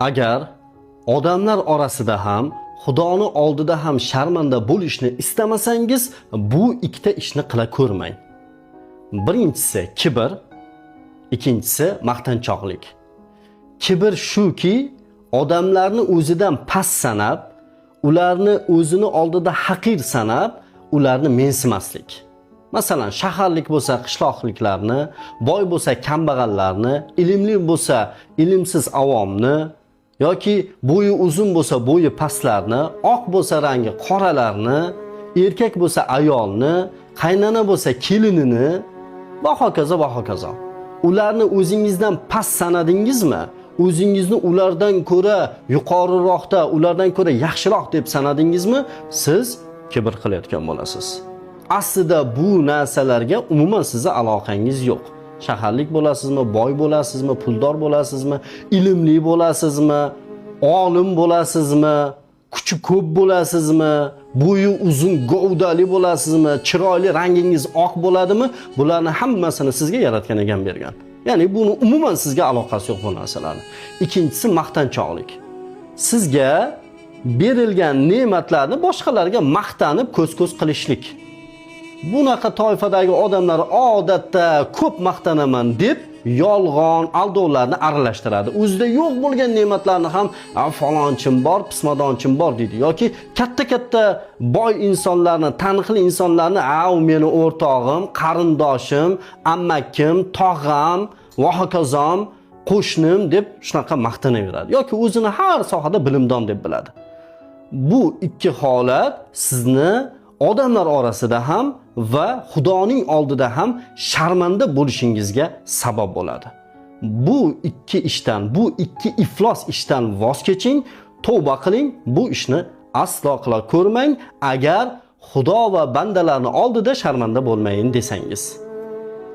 Agar odamlar orasida ham, Xudoni oldida ham sharmanda bo'lishni istamasangiz, bu ikkita ishni qila ko'rmang. Birinchisi kibr, ikkinchisi maqtanchoqlik. Kibr shuki, odamlarni o'zidan past sanab, ularni o'zini oldida haqir sanab, ularni mensimaslik. Masalan, shaharlik bo'lsa qishloqliklarni, boy bo'lsa kambag'allarni, ilmli bo'lsa ilmsiz avomni, yoki bo'yi uzun bo'lsa bo'yi pastlarni, oq bo'lsa rangi qoralarni, erkak bo'lsa ayolni, qaynona bo'lsa kelinini va hokazo va hokazo. Ularni o'zingizdan past sanadingizmi? O'zingizni ulardan ko'ra yuqoriroqda, ulardan ko'ra yaxshiroq deb sanadingizmi? Siz kibr qilayotgan bo'lasiz. Aslida bu narsalarga umuman sizga aloqangiz yo'q. Shaharlik bo'lasizmi, boy bo'lasizmi, puldor bo'lasizmi, ilmli bo'lasizmi, olim bo'lasizmi, kuchi ko'p bo'lasizmi, bo'yi uzun, govdali bo'lasizmi, chiroyli rangingiz oq bo'ladimi? Bularni hammasini sizga yaratgan ekan bergan. Ya'ni buni umuman sizga aloqasi yo'q bu narsalarni. Ikkinchisi maqtanchoqlik. Sizga berilgan ne'matlarni boshqalarga maqtanib ko'z-ko'z qilishlik. Bunaqa toifadagi odamlar odatda ko'p maqtanaman deb yolg'on, aldovlarni aralashtiradi. O'zida yo'q bo'lgan ne'matlarni ham falonchim bor, pismadonchim bor deydi. Yoki katta-katta boy insonlarni, taniqli insonlarni, u meni o'rtog'im, qarindoshim, ammakim, tog'am va hokozom, qo'shnim deb shunaqa maqtanaveradi. Yoki o'zini har sohada bilimdon deb biladi. Bu ikki holat sizni odamlar orasida ham va Xudoning oldida ham sharmanda bo'lishingizga sabab bo'ladi. Bu ikki ishdan, bu ikki iflos ishdan voz keching, tavba qiling, bu ishni aslo qila ko'rmang, agar Xudo va bandalarning oldida sharmanda bo'lmayin desangiz.